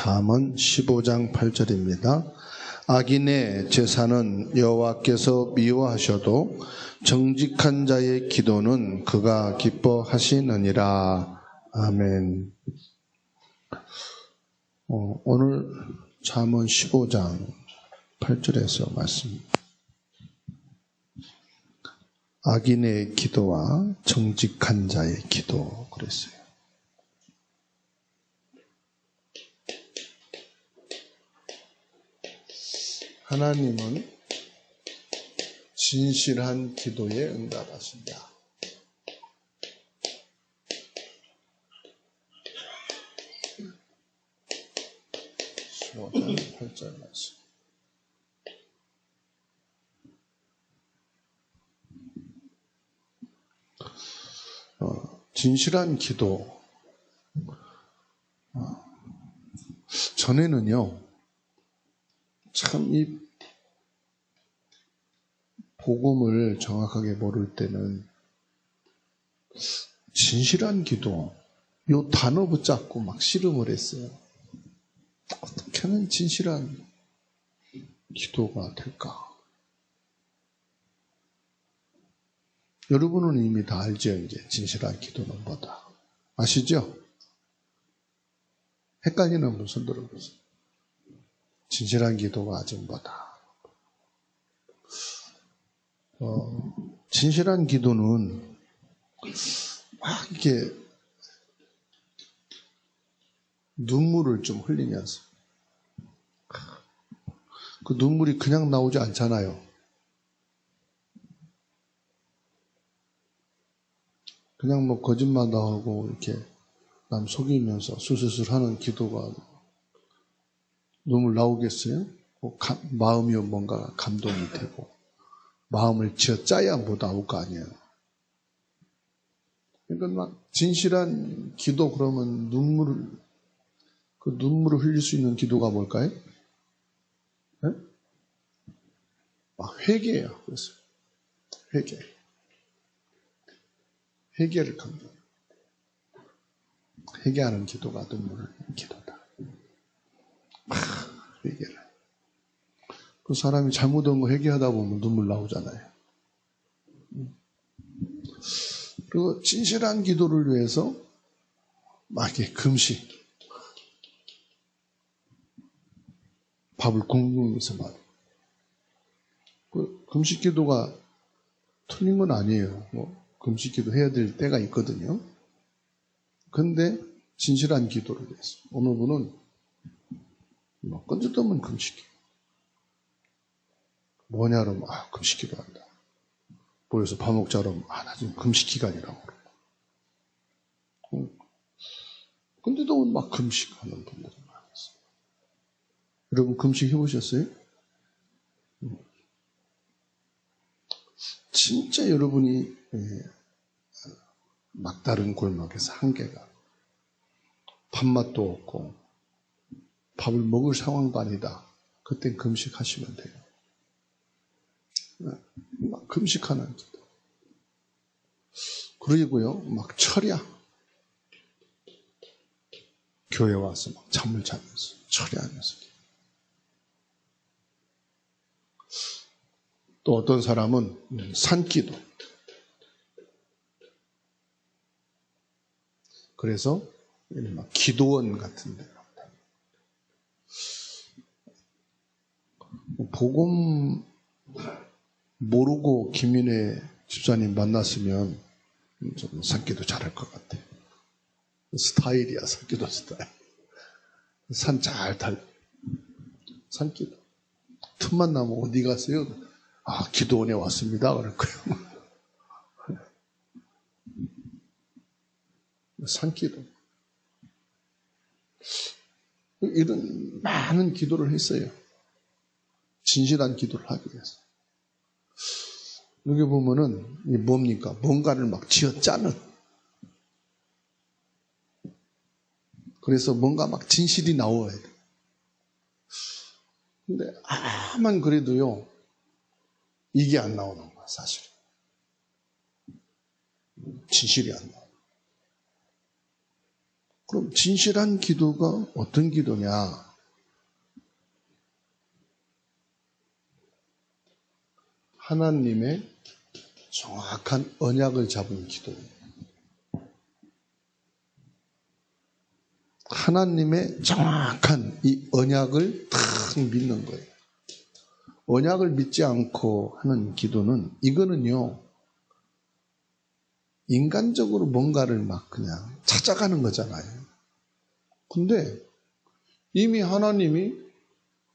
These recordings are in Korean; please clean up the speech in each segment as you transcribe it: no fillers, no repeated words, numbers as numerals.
잠언 15장 8절입니다. 악인의 제사는 여호와께서 미워하셔도 정직한 자의 기도는 그가 기뻐하시느니라. 아멘. 오늘 잠언 15장 8절에서 말씀. 악인의 기도와 정직한 자의 기도 그랬어요. 하나님은 진실한 기도에 응답하신다. 수호장 8절 말씀. 진실한 기도. 전에는요, 참 이 복음을 정확하게 모를 때는 진실한 기도, 요 단어 붙잡고 막 씨름을 했어요. 어떻게 하면 진실한 기도가 될까? 여러분은 이미 다 알죠, 이제 진실한 기도는 뭐다. 아시죠? 헷갈리는 분 손 들어보세요. 진실한 기도가 아직 뭐다. 진실한 기도는 막 이렇게 눈물을 좀 흘리면서 그 눈물이 그냥 나오지 않잖아요. 그냥 뭐 거짓말도 하고 이렇게 남 속이면서 술술술 하는 기도가 눈물 나오겠어요? 마음이 뭔가 감동이 되고 마음을 쥐어짜야 뭐 나올 거 아니에요. 그러니까 막 진실한 기도 그러면 그 눈물을 흘릴 수 있는 기도가 뭘까요? 네? 회개예요. 그래서 회개를 강조해요. 회개하는 기도가 눈물을 흘리는 기도다. 회개를. 그 사람이 잘못한 거 회개하다 보면 눈물 나오잖아요. 그리고 진실한 기도를 위해서 막 이렇게 금식, 밥을 굶으면서 막. 그 금식 기도가 틀린 건 아니에요. 금식 기도 해야 될 때가 있거든요. 근데 진실한 기도를 위해서. 어느 분은 건조더면 금식 기도. 뭐냐 그러면 금식 기도한다. 모여서 밥 먹자 그러면 나 지금 금식 기간이라고 그러고. 근데도 막 금식하는 분들이 많았어요. 여러분 금식 해보셨어요? 진짜 여러분이 막다른 골목에서 한계가 밥맛도 없고 밥을 먹을 상황도 아니다. 그땐 금식하시면 돼요. 막 금식하는 기도. 그리고요, 막 철야. 교회 와서 막 잠을 자면서 철야하면서. 또 어떤 사람은 산기도. 그래서 막 기도원 같은 데. 복음 모르고 김윤혜 집사님 만났으면 좀 산기도 잘할 것 같아. 스타일이야, 산기도 스타일. 산 잘 탈. 산기도. 틈만 나면 어디 갔어요? 기도원에 왔습니다. 그럴 거예요. 산기도. 이런 많은 기도를 했어요. 진실한 기도를 하기 위해서. 여기 보면은 이게 뭡니까? 뭔가를 막 쥐어짜는. 그래서 뭔가 막 진실이 나와야 돼. 근데 아만 그래도요, 이게 안 나오는 거야, 사실. 진실이 안 나와. 그럼 진실한 기도가 어떤 기도냐? 하나님의 정확한 언약을 잡은 기도예요. 하나님의 정확한 이 언약을 딱 믿는 거예요. 언약을 믿지 않고 하는 기도는 이거는요, 인간적으로 뭔가를 막 그냥 찾아가는 거잖아요. 근데 이미 하나님이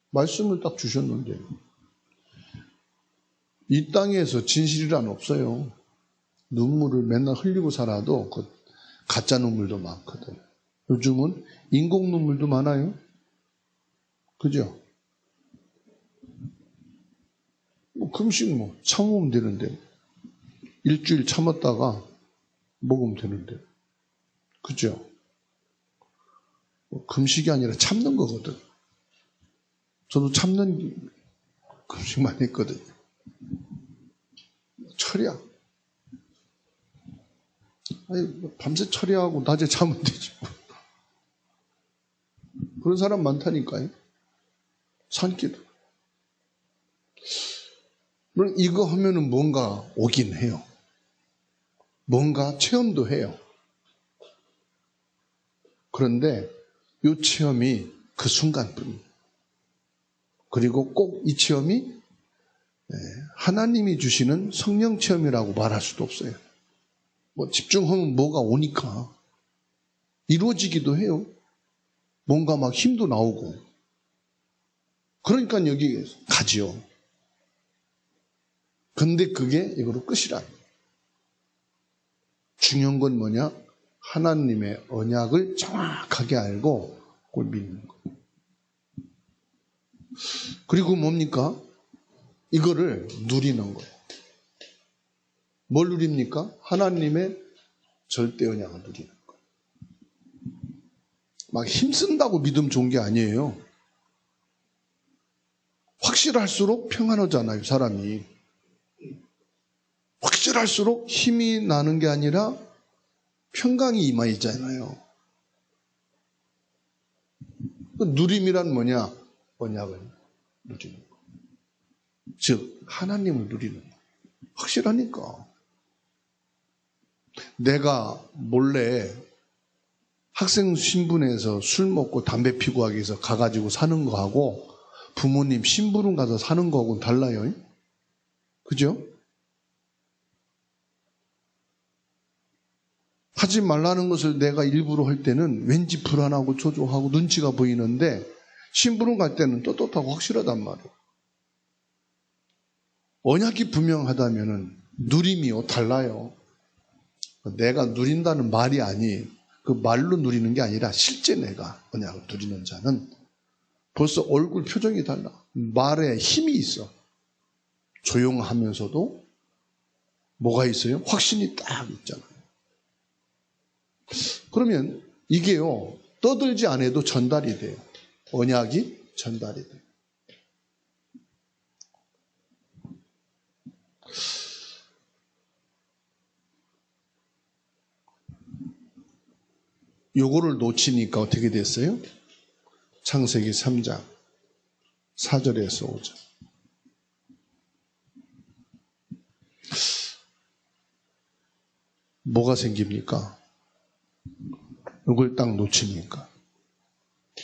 말씀을 딱 주셨는데 이 땅에서 진실이란 없어요. 눈물을 맨날 흘리고 살아도 그 가짜 눈물도 많거든. 요즘은 인공 눈물도 많아요. 그죠? 금식 참으면 되는데 일주일 참았다가 먹으면 되는데, 그죠? 금식이 아니라 참는 거거든. 저도 참는 금식 많이 했거든요. 철야. 아니, 밤새 철야하고 낮에 자면 되지. 그런 사람 많다니까요. 산기도. 물론 이거 하면은 뭔가 오긴 해요. 뭔가 체험도 해요. 그런데 이 체험이 그 순간뿐이에요. 그리고 꼭 이 체험이 하나님이 주시는 성령 체험이라고 말할 수도 없어요. 집중하면 뭐가 오니까 이루어지기도 해요. 뭔가 막 힘도 나오고. 그러니까 여기 가지요. 근데 그게 이거로 끝이라. 중요한 건 뭐냐? 하나님의 언약을 정확하게 알고 그걸 믿는 거. 그리고 뭡니까? 이거를 누리는 거예요. 뭘 누립니까? 하나님의 절대 언약을 누리는 거예요. 막 힘쓴다고 믿음 좋은 게 아니에요. 확실할수록 평안하잖아요, 사람이. 확실할수록 힘이 나는 게 아니라 평강이 임하이잖아요. 누림이란 뭐냐? 언약을 누리는 거. 즉 하나님을 누리는 거. 확실하니까. 내가 몰래 학생 신분에서 술 먹고 담배 피고 하기 위해서 가가지고 사는 거하고 부모님 심부름 가서 사는 거하고는 달라요. 그죠? 하지 말라는 것을 내가 일부러 할 때는 왠지 불안하고 초조하고 눈치가 보이는데 심부름 갈 때는 떳떳하고 확실하단 말이에요. 언약이 분명하다면 누림이요 달라요. 내가 누린다는 말이 아니 그 말로 누리는 게 아니라 실제 내가 언약을 누리는 자는 벌써 얼굴 표정이 달라. 말에 힘이 있어. 조용하면서도 뭐가 있어요? 확신이 딱 있잖아요. 그러면 이게요 떠들지 않아도 전달이 돼요. 언약이 전달이 돼요. 요거를 놓치니까 어떻게 됐어요? 창세기 3장 4절에서 5절. 뭐가 생깁니까? 이걸 딱 놓치니까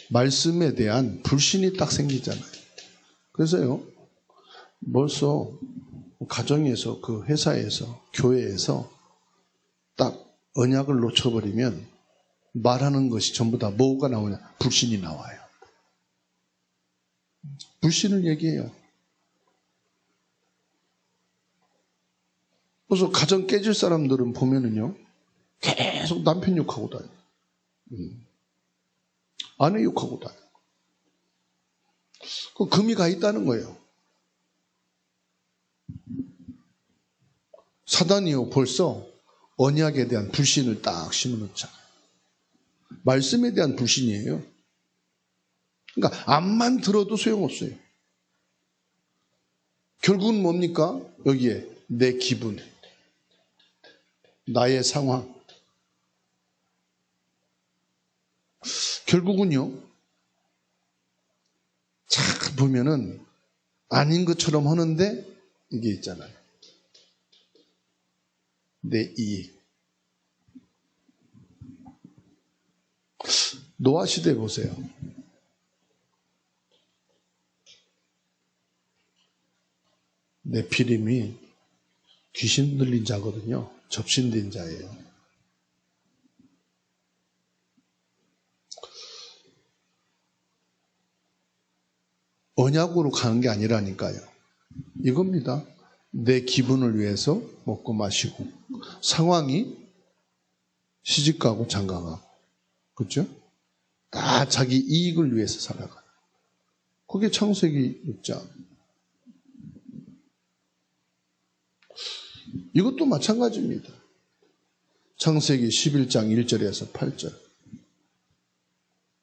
말씀에 대한 불신이 딱 생기잖아요. 그래서요 벌써 가정에서 그 회사에서 교회에서 딱 언약을 놓쳐버리면 말하는 것이 전부 다 뭐가 나오냐? 불신이 나와요. 불신을 얘기해요. 그래서 가정 깨질 사람들은 보면은요 계속 남편 욕하고 다녀요. 아내 욕하고 다녀요. 그 금이 가 있다는 거예요. 사단이요 벌써 언약에 대한 불신을 딱 심어놓잖아요. 말씀에 대한 불신이에요. 그러니까 암만 들어도 소용없어요. 결국은 뭡니까? 여기에 내 기분, 나의 상황, 결국은요, 잘 보면은 아닌 것처럼 하는데 이게 있잖아요. 내 이익. 노아 시대 보세요. 네피림이 귀신 들린 자거든요. 접신된 자예요. 언약으로 가는 게 아니라니까요. 이겁니다. 내 기분을 위해서 먹고 마시고 상황이 시집가고 장가가고 그렇죠? 다 자기 이익을 위해서 살아가는. 그게 창세기 6장. 이것도 마찬가지입니다. 창세기 11장 1절에서 8절.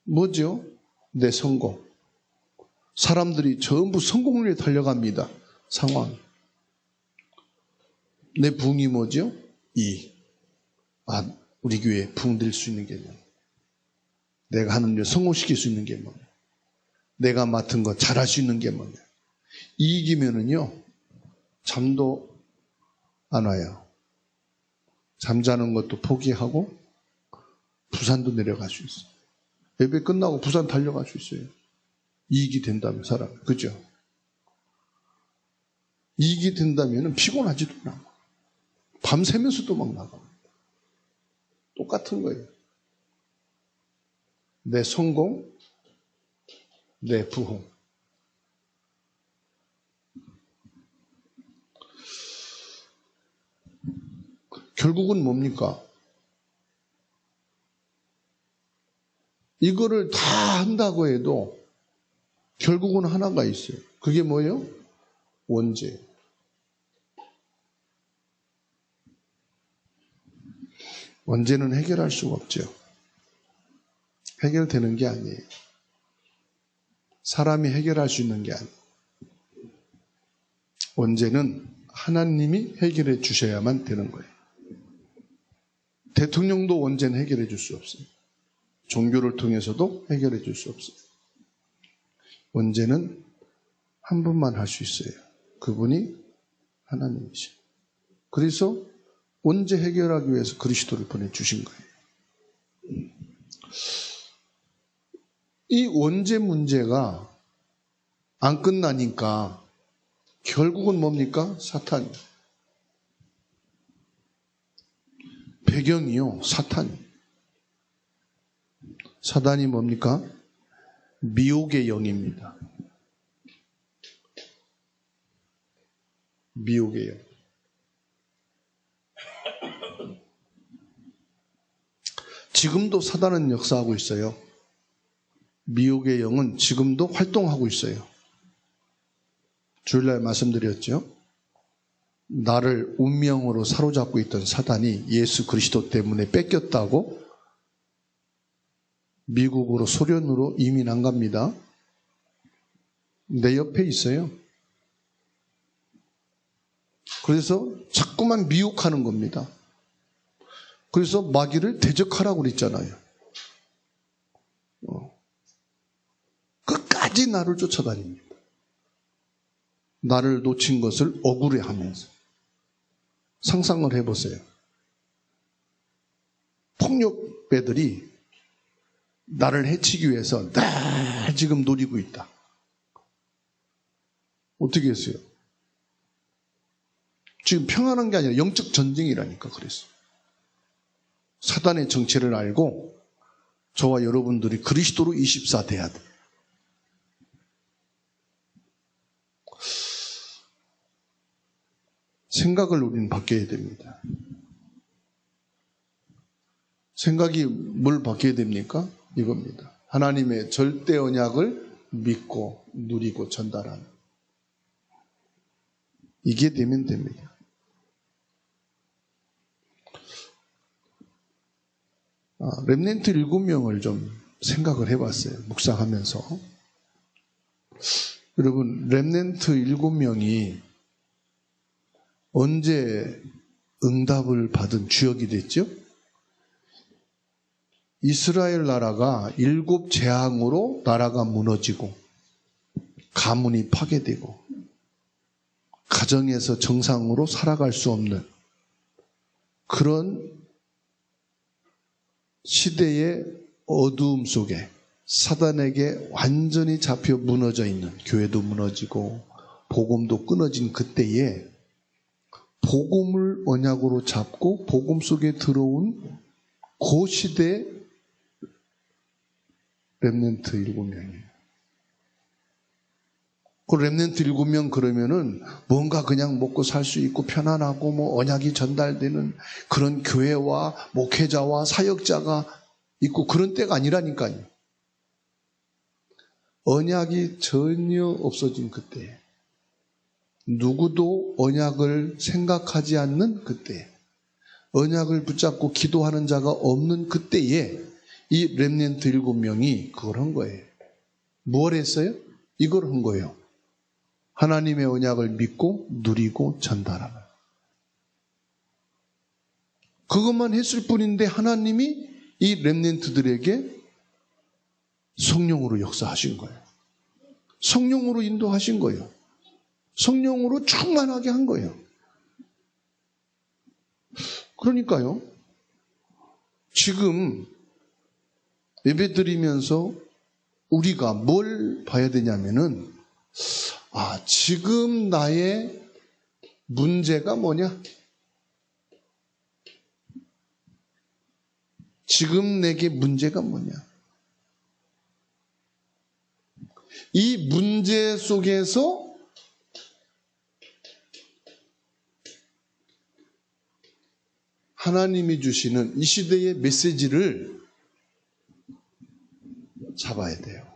뭐죠? 내 성공. 사람들이 전부 성공률에 달려갑니다. 상황. 내 부흥이 뭐죠? 이익. 우리 교회에 부흥될 수 있는 게 뭐냐? 내가 하는 일 성공시킬 수 있는 게 뭐냐? 내가 맡은 거 잘할 수 있는 게 뭐냐? 이익이면은요, 잠도 안 와요. 잠자는 것도 포기하고 부산도 내려갈 수 있어요. 예배 끝나고 부산 달려갈 수 있어요. 이익이 된다면 사람, 그죠? 이익이 된다면 피곤하지도 않아. 밤새면서도 막 나가. 똑같은 거예요. 내 성공, 내 부흥. 결국은 뭡니까? 이거를 다 한다고 해도 결국은 하나가 있어요. 그게 뭐예요? 원죄. 원죄는 해결할 수가 없죠. 해결되는 게 아니에요. 사람이 해결할 수 있는 게 아니에요. 원죄는 하나님이 해결해 주셔야만 되는 거예요. 대통령도 원죄는 해결해 줄 수 없어요. 종교를 통해서도 해결해 줄 수 없어요. 원죄는 한 분만 할 수 있어요. 그분이 하나님이시죠. 그래서 원죄 해결하기 위해서 그리스도를 보내주신 거예요. 이 원죄 문제가 안 끝나니까 결국은 뭡니까? 사탄. 배경이요. 사탄. 사단이 뭡니까? 미혹의 영입니다. 미혹의 영. 지금도 사단은 역사하고 있어요. 미혹의 영은 지금도 활동하고 있어요. 주일날 말씀드렸죠. 나를 운명으로 사로잡고 있던 사단이 예수 그리스도 때문에 뺏겼다고 미국으로 소련으로 이민 안 갑니다. 내 옆에 있어요. 그래서 자꾸만 미혹하는 겁니다. 그래서 마귀를 대적하라고 그랬잖아요. 끝까지 나를 쫓아다닙니다. 나를 놓친 것을 억울해하면서. 상상을 해보세요. 폭력배들이 나를 해치기 위해서 날 지금 노리고 있다. 어떻게 했어요? 지금 평안한 게 아니라 영적 전쟁이라니까 그랬어. 사단의 정체를 알고 저와 여러분들이 그리스도로 24 돼야 돼. 생각을 우리는 바뀌어야 됩니다. 생각이 뭘 바뀌어야 됩니까? 이겁니다. 하나님의 절대 언약을 믿고 누리고 전달하는. 이게 되면 됩니다. 렘넌트 7명을 좀 생각을 해봤어요. 묵상하면서. 여러분, 렘넌트 7명이 언제 응답을 받은 주역이 됐죠? 이스라엘 나라가 7 재앙으로 나라가 무너지고 가문이 파괴되고 가정에서 정상으로 살아갈 수 없는 그런 시대의 어두움 속에 사단에게 완전히 잡혀 무너져 있는, 교회도 무너지고 복음도 끊어진 그때에 복음을 언약으로 잡고 복음 속에 들어온 그 시대의 렘넌트 7명이에요. 그 렘넌트 7명 그러면은 뭔가 그냥 먹고 살 수 있고 편안하고 뭐 언약이 전달되는 그런 교회와 목회자와 사역자가 있고 그런 때가 아니라니까요. 언약이 전혀 없어진 그때, 누구도 언약을 생각하지 않는 그때, 언약을 붙잡고 기도하는 자가 없는 그때에 이 렘넌트 7명이 그걸 한 거예요. 뭘 했어요? 이걸 한 거예요. 하나님의 언약을 믿고 누리고 전달하는. 그것만 했을 뿐인데 하나님이 이 렘넌트들에게 성령으로 역사하신 거예요. 성령으로 인도하신 거예요. 성령으로 충만하게 한 거예요. 그러니까요, 지금 예배드리면서 우리가 뭘 봐야 되냐면은, 지금 나의 문제가 뭐냐? 지금 내게 문제가 뭐냐? 이 문제 속에서 하나님이 주시는 이 시대의 메시지를 잡아야 돼요.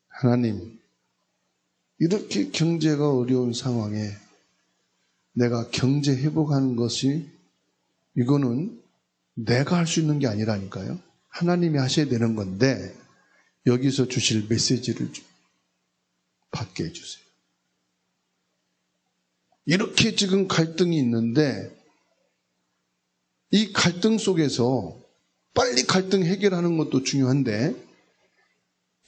하나님, 이렇게 경제가 어려운 상황에 내가 경제 회복하는 것이, 이거는 내가 할 수 있는 게 아니라니까요. 하나님이 하셔야 되는 건데 여기서 주실 메시지를 받게 해주세요. 이렇게 지금 갈등이 있는데 이 갈등 속에서 빨리 갈등 해결하는 것도 중요한데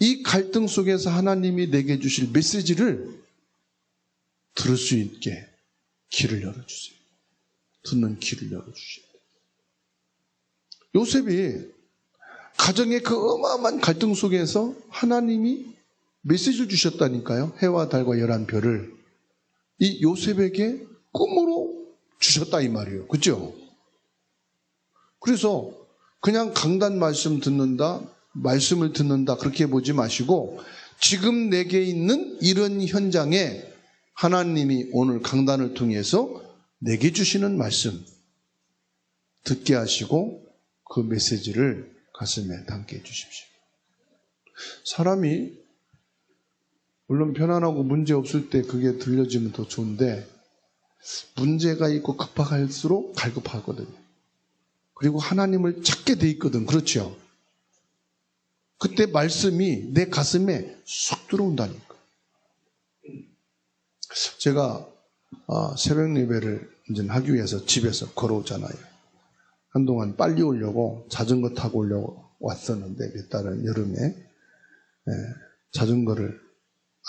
이 갈등 속에서 하나님이 내게 주실 메시지를 들을 수 있게 길을 열어주세요. 듣는 길을 열어주세요. 요셉이 가정의 그 어마어마한 갈등 속에서 하나님이 메시지를 주셨다니까요. 해와 달과 11별을 이 요셉에게 꿈으로 주셨다 이 말이에요. 그렇죠? 그래서 그냥 강단 말씀을 듣는다 그렇게 보지 마시고 지금 내게 있는 이런 현장에 하나님이 오늘 강단을 통해서 내게 주시는 말씀 듣게 하시고 그 메시지를 가슴에 담게 해주십시오. 사람이 물론 편안하고 문제 없을 때 그게 들려지면 더 좋은데 문제가 있고 급박할수록 갈급하거든요. 그리고 하나님을 찾게 돼 있거든. 그렇죠? 그때 말씀이 내 가슴에 쏙 들어온다니까. 제가 새벽 예배를 이제 하기 위해서 집에서 걸어오잖아요. 한동안 빨리 오려고 자전거 타고 오려고 왔었는데 몇 달은 여름에 자전거를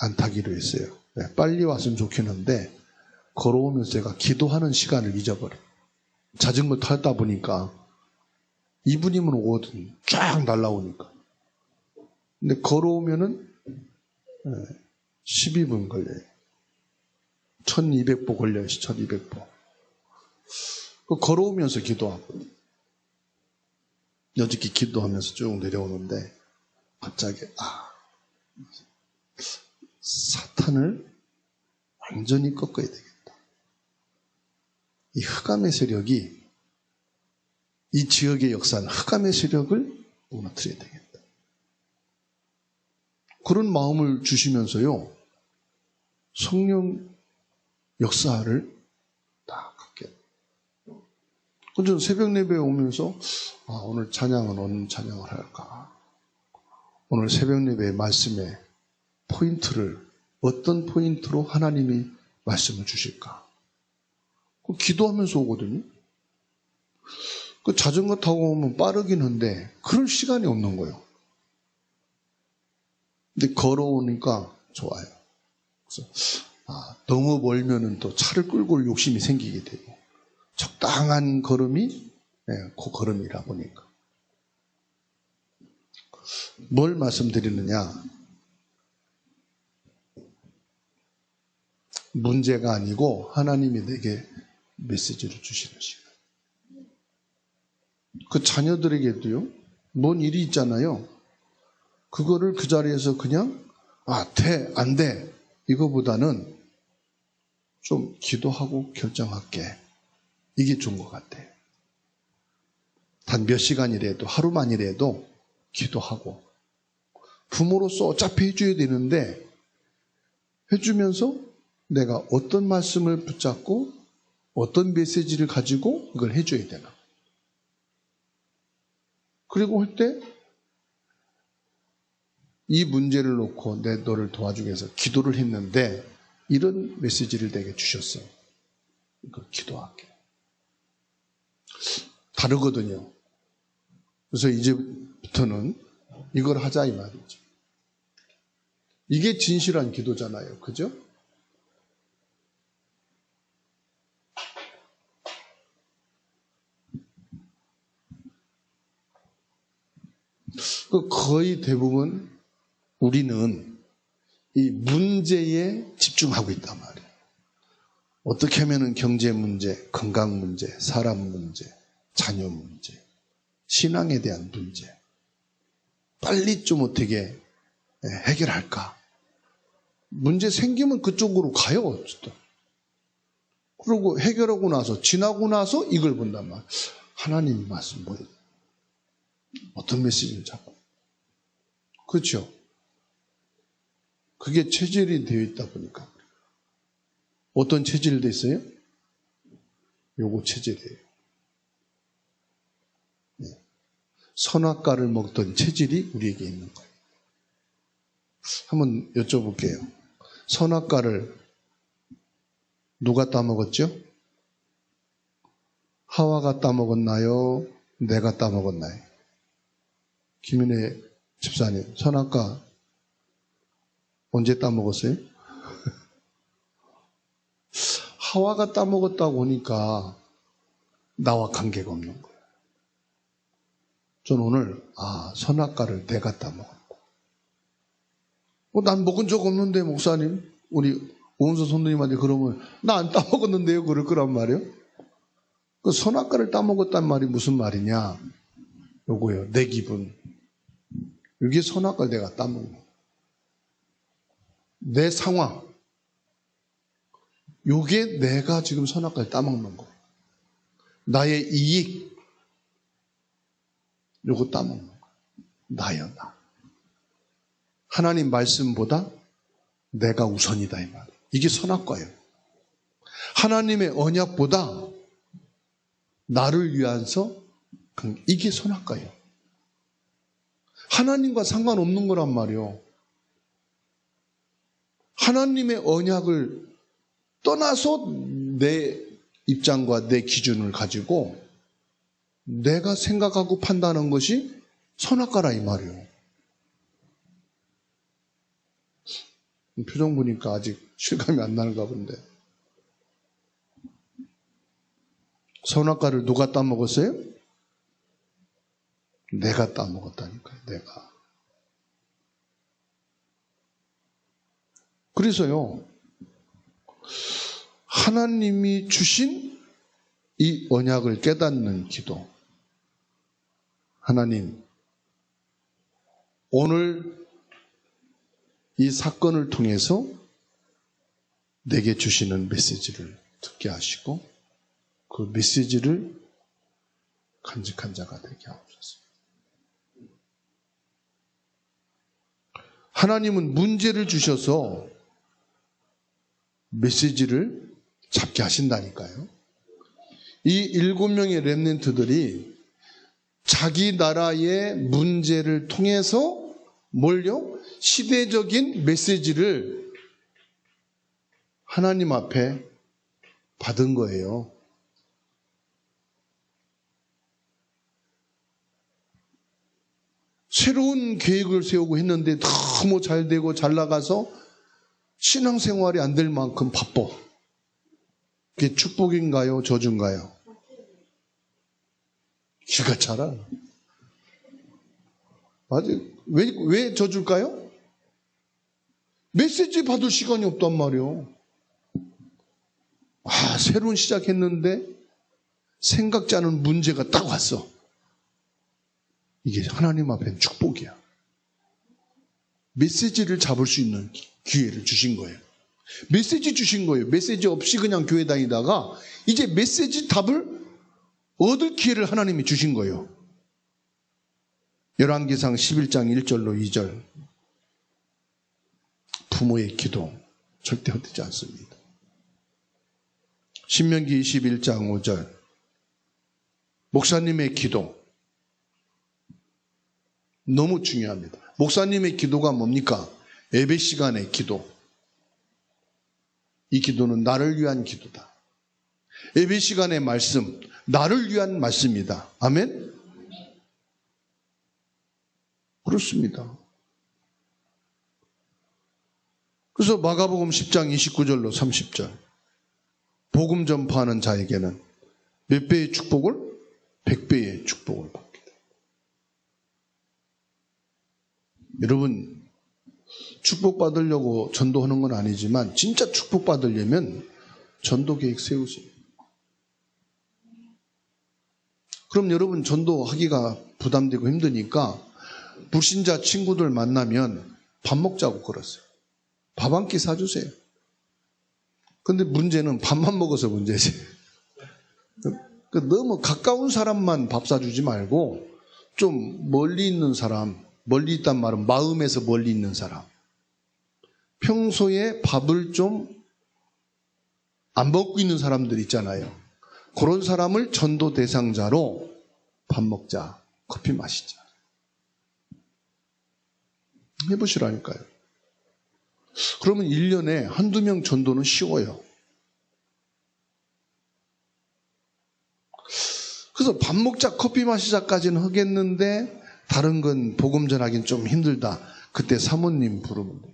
안 타기로 했어요. 빨리 왔으면 좋겠는데 걸어오면서 제가 기도하는 시간을 잊어버려요. 자전거 타다 보니까 2분이면 오거든. 쫙 날라오니까. 근데 걸어오면은 12분 걸려요. 1200보 걸려요. 1200보. 걸어오면서 기도하고 여직히 기도하면서 쭉 내려오는데 갑자기 사탄을 완전히 꺾어야 되겠다. 이 흑암의 세력이 이 지역의 역사는 흑암의 세력을 무너뜨려야 되겠다. 그런 마음을 주시면서요. 성령 역사를 다 갖게. 저는 새벽 예배에 오면서 오늘 찬양은 어느 찬양을 할까? 오늘 새벽 예배의 말씀의 포인트를 어떤 포인트로 하나님이 말씀을 주실까? 기도하면서 오거든요. 그 자전거 타고 오면 빠르긴 한데 그럴 시간이 없는 거예요. 근데 걸어오니까 좋아요. 그래서 너무 멀면은 또 차를 끌고 올 욕심이 생기게 되고 적당한 걸음이 그 걸음이라 보니까. 뭘 말씀드리느냐? 문제가 아니고 하나님이 내게 메시지를 주시는 시간. 그 자녀들에게도요, 뭔 일이 있잖아요. 그거를 그 자리에서 그냥 돼, 안 돼, 이거보다는 좀 기도하고 결정할게. 이게 좋은 것 같아요. 단 몇 시간이라도, 하루만이라도 기도하고. 부모로서 어차피 해줘야 되는데 해주면서 내가 어떤 말씀을 붙잡고 어떤 메시지를 가지고 이걸 해줘야 되나. 그리고 할 때 이 문제를 놓고 너를 도와주기 위해서 기도를 했는데 이런 메시지를 내게 주셨어. 이걸 기도할게. 다르거든요. 그래서 이제부터는 이걸 하자 이 말이죠. 이게 진실한 기도잖아요. 그죠? 거의 대부분 우리는 이 문제에 집중하고 있단 말이에요. 어떻게 하면 경제 문제, 건강 문제, 사람 문제, 자녀 문제, 신앙에 대한 문제 빨리 좀 어떻게 해결할까? 문제 생기면 그쪽으로 가요. 어쨌든. 그리고 해결하고 나서 지나고 나서 이걸 본단 말이에요. 하나님 말씀 뭐예요? 어떤 메시지를 잡고. 그렇죠? 그게 체질이 되어 있다 보니까. 어떤 체질이 되어 있어요? 요거 체질이에요. 선악과를 먹던 체질이 우리에게 있는 거예요. 한번 여쭤볼게요. 선악과를 누가 따먹었죠? 하와가 따먹었나요? 내가 따먹었나요? 김윤혜 집사님, 선악과 언제 따먹었어요? 하와가 따먹었다고 하니까 나와 관계가 없는 거예요. 저는 오늘 선악과를 내가 따먹었고 난 먹은 적 없는데 목사님, 우리 오은서 선생님한테 그러면 나 안 따먹었는데요? 그럴 거란 말이에요. 그 선악과를 따먹었단 말이 무슨 말이냐? 요거요. 내 기분. 이게 선악과를 내가 따먹는 거예요. 내 상황. 요게 내가 지금 선악과를 따먹는 거예요. 나의 이익. 요거 따먹는 거예요. 나야 나. 하나님 말씀보다 내가 우선이다 이 말이에요. 이게 선악과예요. 하나님의 언약보다 나를 위해서 이게 선악과예요. 하나님과 상관없는 거란 말이에요. 하나님의 언약을 떠나서 내 입장과 내 기준을 가지고 내가 생각하고 판단하는 것이 선악과라 이 말이에요. 표정 보니까 아직 실감이 안 나는가 본데. 선악과를 누가 따먹었어요? 내가 따먹었다니까요. 내가. 그래서요, 하나님이 주신 이 언약을 깨닫는 기도. 하나님, 오늘 이 사건을 통해서 내게 주시는 메시지를 듣게 하시고 그 메시지를 간직한 자가 되게 하옵소서. 하나님은 문제를 주셔서 메시지를 잡게 하신다니까요. 이 7명의 렘넌트들이 자기 나라의 문제를 통해서 뭘요? 시대적인 메시지를 하나님 앞에 받은 거예요. 새로운 계획을 세우고 했는데 너무 잘 되고 잘 나가서 신앙생활이 안 될 만큼 바빠. 그게 축복인가요? 저주인가요? 기가 차라. 맞아. 왜 저줄까요? 메시지 받을 시간이 없단 말이요. 새로운 시작했는데 생각지 않은 문제가 딱 왔어. 이게 하나님 앞엔 축복이야. 메시지를 잡을 수 있는 기회를 주신 거예요. 메시지 주신 거예요. 메시지 없이 그냥 교회 다니다가 이제 메시지 답을 얻을 기회를 하나님이 주신 거예요. 열왕기상 11장 1절로 2절. 부모의 기도 절대 헛되지 않습니다. 신명기 21장 5절. 목사님의 기도 너무 중요합니다. 목사님의 기도가 뭡니까? 예배 시간의 기도. 이 기도는 나를 위한 기도다. 예배 시간의 말씀, 나를 위한 말씀이다. 아멘? 그렇습니다. 그래서 마가복음 10장 29절로 30절. 복음 전파하는 자에게는 몇 배의 축복을? 100배의 축복을 받게 됩니다. 여러분, 축복받으려고 전도하는 건 아니지만 진짜 축복받으려면 전도 계획 세우세요. 그럼 여러분 전도하기가 부담되고 힘드니까 불신자 친구들 만나면 밥 먹자고 그러세요. 밥 한 끼 사주세요. 근데 문제는 밥만 먹어서 문제지. 너무 가까운 사람만 밥 사주지 말고 좀 멀리 있는 사람, 멀리 있단 말은 마음에서 멀리 있는 사람. 평소에 밥을 좀 안 먹고 있는 사람들 있잖아요. 그런 사람을 전도 대상자로 밥 먹자, 커피 마시자. 해보시라니까요. 그러면 1년에 한두 명 전도는 쉬워요. 그래서 밥 먹자, 커피 마시자까지는 하겠는데 다른 건 복음 전하기는 좀 힘들다. 그때 사모님 부르면 돼요.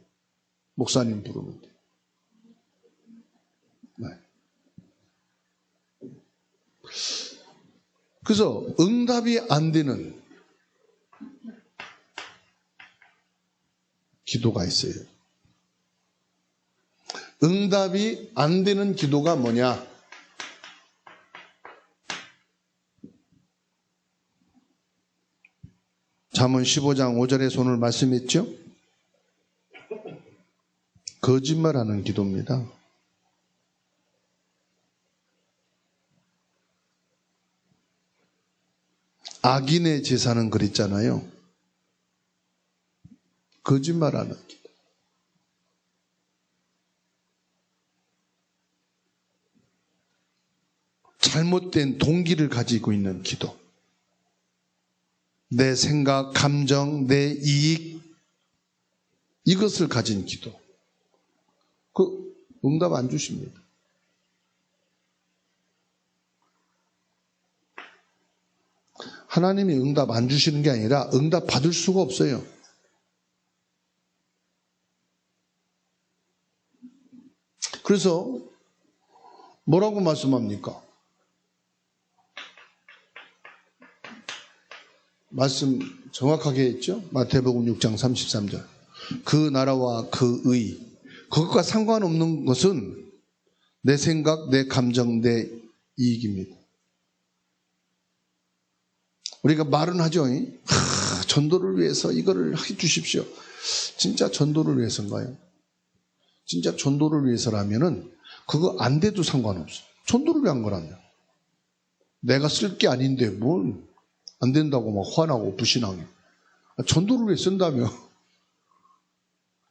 목사님 부르면 돼요. 네. 그래서 응답이 안 되는 기도가 있어요. 응답이 안 되는 기도가 뭐냐? 잠언 15장 5절에 손을 말씀했죠? 거짓말하는 기도입니다. 악인의 제사는 그랬잖아요. 거짓말하는 기도. 잘못된 동기를 가지고 있는 기도. 내 생각, 감정, 내 이익, 이것을 가진 기도. 그 응답 안 주십니다. 하나님이 응답 안 주시는 게 아니라 응답 받을 수가 없어요. 그래서 뭐라고 말씀합니까? 말씀 정확하게 했죠? 마태복음 6장 33절. 그 나라와 그 의, 그것과 상관없는 것은 내 생각, 내 감정, 내 이익입니다. 우리가 말은 하죠. 전도를 위해서 이거를 해 주십시오. 진짜 전도를 위해서인가요? 진짜 전도를 위해서라면은 그거 안 돼도 상관없어. 전도를 위한 거라면. 내가 쓸 게 아닌데 뭘 안 된다고 막 화나고 불신하게. 전도를 위해 쓴다며.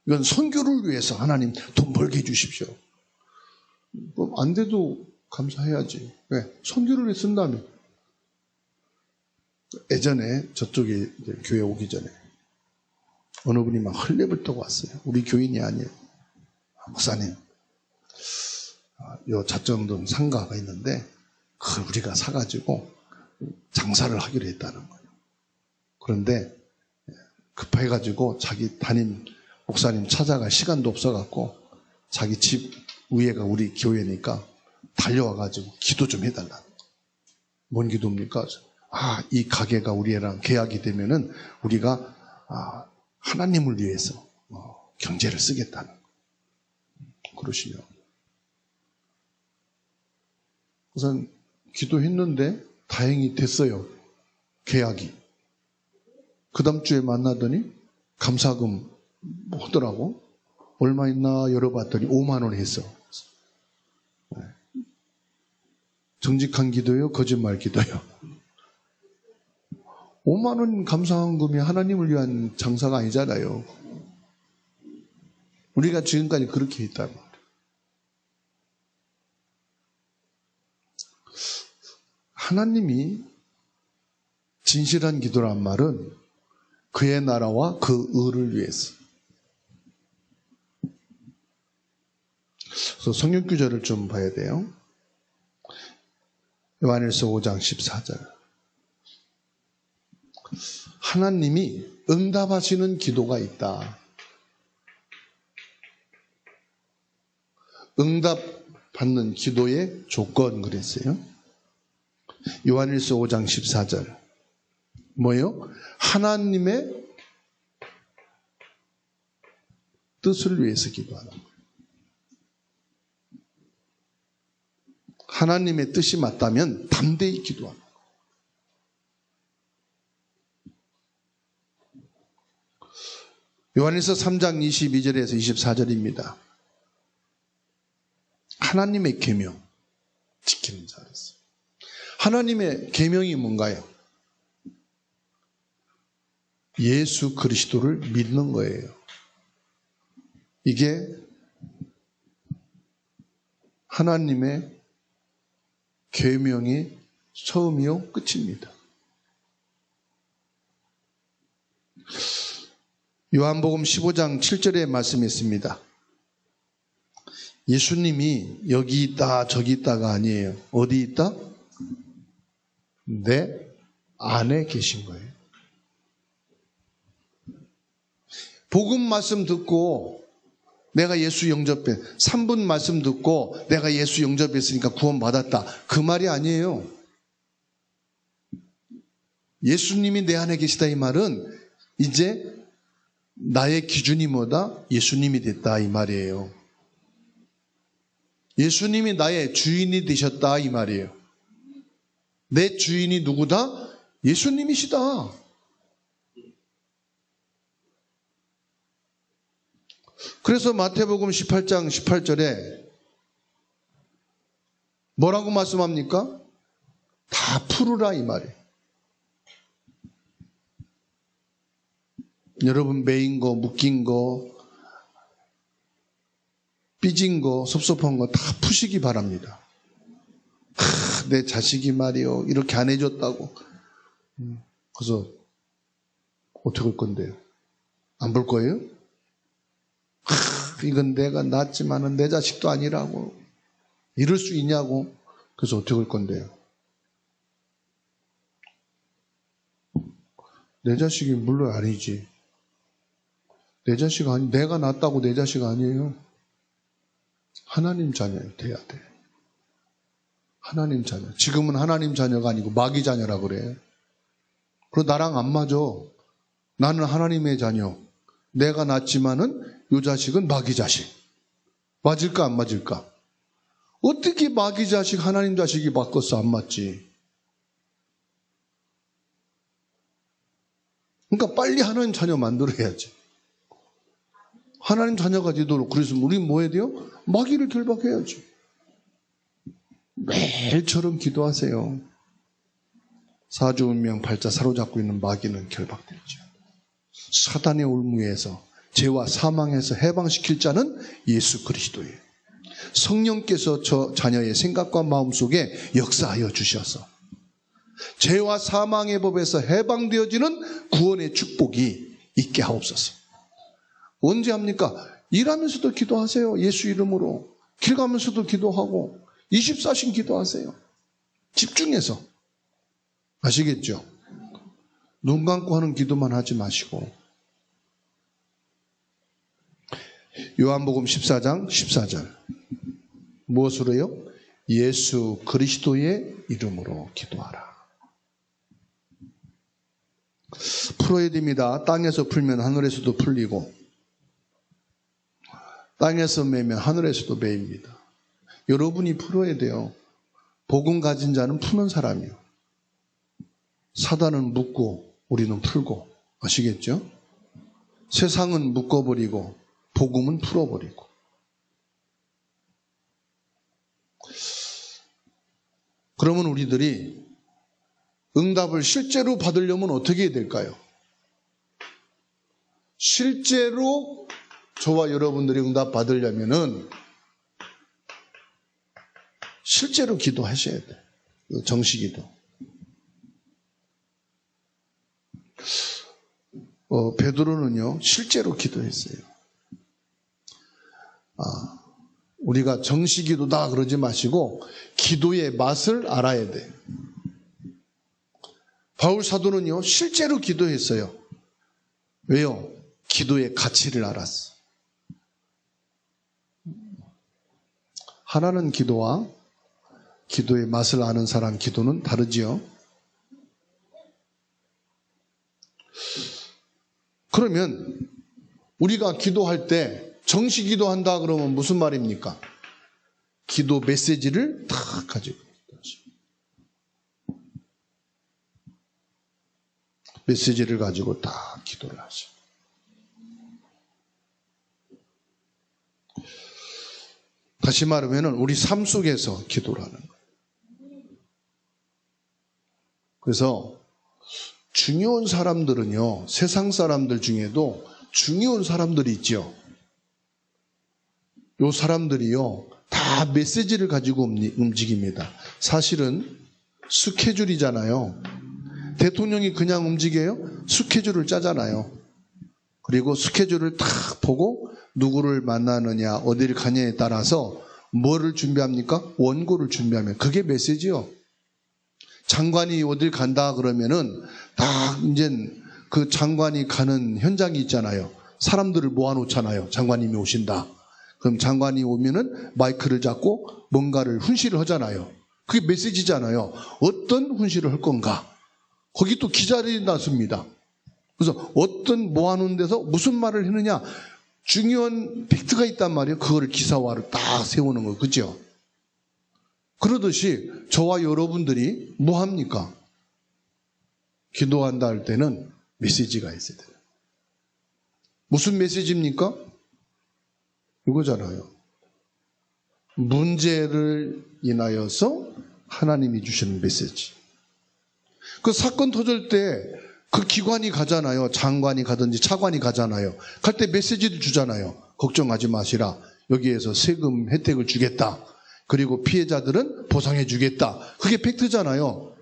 이건 선교를 위해서 하나님 돈 벌게 해주십시오. 그럼 안 돼도 감사해야지. 왜? 선교를 위해 쓴다며. 예전에 저쪽에 교회 오기 전에 어느 분이 막 헐레벌 떠고 왔어요. 우리 교인이 아니에요. 목사님, 요 자정동 상가가 있는데 그걸 우리가 사가지고 장사를 하기로 했다는 거예요. 그런데 급해가지고 자기 담임 목사님 찾아갈 시간도 없어갖고 자기 집 위에가 우리 교회니까 달려와가지고 기도 좀 해달라. 뭔 기도입니까? 이 가게가 우리랑 계약이 되면은 우리가 하나님을 위해서 경제를 쓰겠다는 그러시냐. 우선 기도했는데 다행히 됐어요. 계약이. 그 다음 주에 만나더니 감사금 하더라고. 얼마 있나 열어봤더니 5만 원 했어. 정직한 기도요? 거짓말 기도요? 5만 원 감사한금이 하나님을 위한 장사가 아니잖아요. 우리가 지금까지 그렇게 했단 말이에요. 하나님이 진실한 기도란 말은 그의 나라와 그 의를 위해서. 그래서 성경 구절을 좀 봐야 돼요. 요한일서 5장 14절. 하나님이 응답하시는 기도가 있다. 응답받는 기도의 조건 그랬어요. 요한일서 5장 14절. 뭐예요? 하나님의 뜻을 위해서 기도하는 거예요. 하나님의 뜻이 맞다면 담대히 기도하는 거예요. 요한일서 3장 22절에서 24절입니다. 하나님의 계명 지키는 자였어요. 하나님의 계명이 뭔가요? 예수 그리스도를 믿는 거예요. 이게 하나님의 계명이 처음이요 끝입니다. 요한복음 15장 7절에 말씀이 있습니다. 예수님이 여기 있다 저기 있다가 아니에요. 어디 있다? 내 안에 계신 거예요. 복음 말씀 듣고 내가 예수 영접해 3분 말씀 듣고 내가 예수 영접했으니까 구원받았다. 그 말이 아니에요. 예수님이 내 안에 계시다 이 말은 이제 나의 기준이 뭐다? 예수님이 됐다 이 말이에요. 예수님이 나의 주인이 되셨다 이 말이에요. 내 주인이 누구다? 예수님이시다. 그래서 마태복음 18장 18절에 뭐라고 말씀합니까? 다 풀으라 이 말이에요. 여러분 매인 거, 묶인 거, 삐진 거, 섭섭한 거 다 푸시기 바랍니다. 내 자식이 말이요 이렇게 안 해줬다고. 그래서 어떻게 할 건데요? 안 볼 거예요? 이건 내가 낳았지만은 내 자식도 아니라고. 이럴 수 있냐고. 그래서 어떻게 할 건데요? 내 자식이 물론 아니지. 내 자식 아니, 내가 낳았다고 내 자식 아니에요. 하나님 자녀 돼야 돼. 하나님 자녀. 지금은 하나님 자녀가 아니고 마귀 자녀라 그래. 그리고 나랑 안 맞아. 나는 하나님의 자녀. 내가 낳았지만은 이 자식은 마귀 자식. 맞을까 안 맞을까? 어떻게 마귀 자식 하나님 자식이 바꿨어? 안 맞지. 그러니까 빨리 하나님 자녀 만들어야지. 하나님 자녀가 되도록. 그래서 우리는 뭐 해야 돼요? 마귀를 결박해야지. 매일처럼 기도하세요. 사주운명 팔자 사로잡고 있는 마귀는 결박되죠. 사단의 올무에서 죄와 사망에서 해방시킬 자는 예수 그리스도예요. 성령께서 저 자녀의 생각과 마음속에 역사하여 주셔서 죄와 사망의 법에서 해방되어지는 구원의 축복이 있게 하옵소서. 언제 합니까? 일하면서도 기도하세요. 예수 이름으로. 길 가면서도 기도하고 24시간 기도하세요. 집중해서. 아시겠죠? 눈 감고 하는 기도만 하지 마시고 요한복음 14장 14절. 무엇으로요? 예수 그리스도의 이름으로 기도하라. 풀어야 됩니다. 땅에서 풀면 하늘에서도 풀리고, 땅에서 매면 하늘에서도 매입니다. 여러분이 풀어야 돼요. 복음 가진 자는 푸는 사람이요. 사단은 묶고 우리는 풀고. 아시겠죠? 세상은 묶어버리고 복음은 풀어버리고. 그러면 우리들이 응답을 실제로 받으려면 어떻게 해야 될까요? 실제로 저와 여러분들이 응답 받으려면은 실제로 기도하셔야 돼요. 정식기도. 베드로는요, 실제로 기도했어요. 우리가 정식기도다 그러지 마시고 기도의 맛을 알아야 돼요. 바울 사도는요, 실제로 기도했어요. 왜요? 기도의 가치를 알았어. 하나는 기도와 기도의 맛을 아는 사람 기도는 다르지요. 그러면 우리가 기도할 때 정식 기도한다 그러면 무슨 말입니까? 기도 메시지를 다 가지고 있다. 메시지를 가지고 다 기도를 하죠. 다시 말하면 우리 삶 속에서 기도를 하는 거예요. 그래서 중요한 사람들은요, 세상 사람들 중에도 중요한 사람들이 있죠. 요 사람들이요, 다 메시지를 가지고 움직입니다. 사실은 스케줄이잖아요. 대통령이 그냥 움직여요? 스케줄을 짜잖아요. 그리고 스케줄을 딱 보고 누구를 만나느냐, 어디를 가냐에 따라서 뭐를 준비합니까? 원고를 준비하면. 그게 메시지요. 장관이 어딜 간다 그러면은 딱 이제 그 장관이 가는 현장이 있잖아요. 사람들을 모아놓잖아요. 장관님이 오신다. 그럼 장관이 오면은 마이크를 잡고 뭔가를 훈시를 하잖아요. 그게 메시지잖아요. 어떤 훈시를 할 건가? 거기 또 기자들이 나섭니다. 그래서 어떤 모아놓은 데서 무슨 말을 했느냐, 중요한 팩트가 있단 말이에요. 그거를 기사화를 딱 세우는 거, 그죠? 그러듯이 저와 여러분들이 뭐 합니까? 기도한다 할 때는 메시지가 있어야 돼요. 무슨 메시지입니까? 이거잖아요. 문제를 인하여서 하나님이 주시는 메시지. 그 사건 터질 때 그 기관이 가잖아요. 장관이 가든지 차관이 가잖아요. 갈 때 메시지도 주잖아요. 걱정하지 마시라. 여기에서 세금 혜택을 주겠다. 그리고 피해자들은 보상해 주겠다. 그게 팩트잖아요.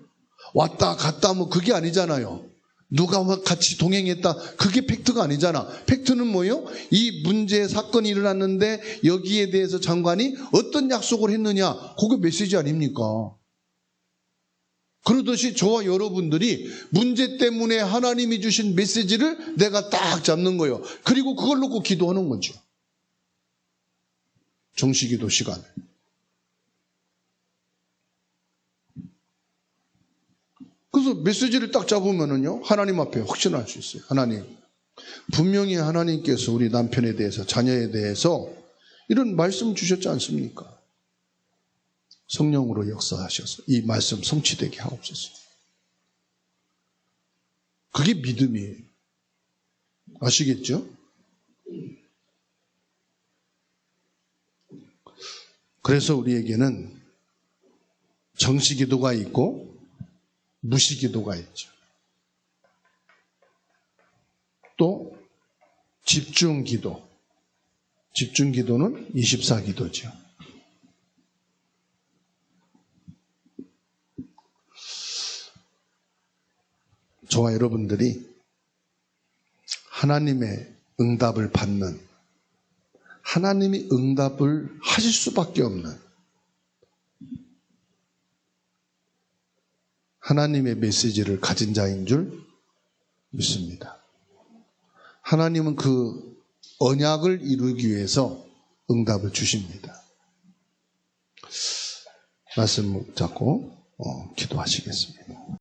왔다 갔다 뭐 그게 아니잖아요. 누가 같이 동행했다. 그게 팩트가 아니잖아. 팩트는 뭐예요? 이 문제 사건이 일어났는데 여기에 대해서 장관이 어떤 약속을 했느냐. 그게 메시지 아닙니까? 그러듯이 저와 여러분들이 문제 때문에 하나님이 주신 메시지를 내가 딱 잡는 거예요. 그리고 그걸 놓고 기도하는 거죠. 정식기도 시간에. 그래서 메시지를 딱 잡으면은요, 하나님 앞에 확신할 수 있어요. 하나님. 분명히 하나님께서 우리 남편에 대해서, 자녀에 대해서 이런 말씀 주셨지 않습니까? 성령으로 역사하셔서 이 말씀 성취되게 하옵소서. 그게 믿음이에요. 아시겠죠? 그래서 우리에게는 정식기도가 있고 무시기도가 있죠. 또 집중기도. 집중기도는 24기도죠. 저와 여러분들이 하나님의 응답을 받는, 하나님이 응답을 하실 수밖에 없는 하나님의 메시지를 가진 자인 줄 믿습니다. 하나님은 그 언약을 이루기 위해서 응답을 주십니다. 말씀 잡고 기도하시겠습니다.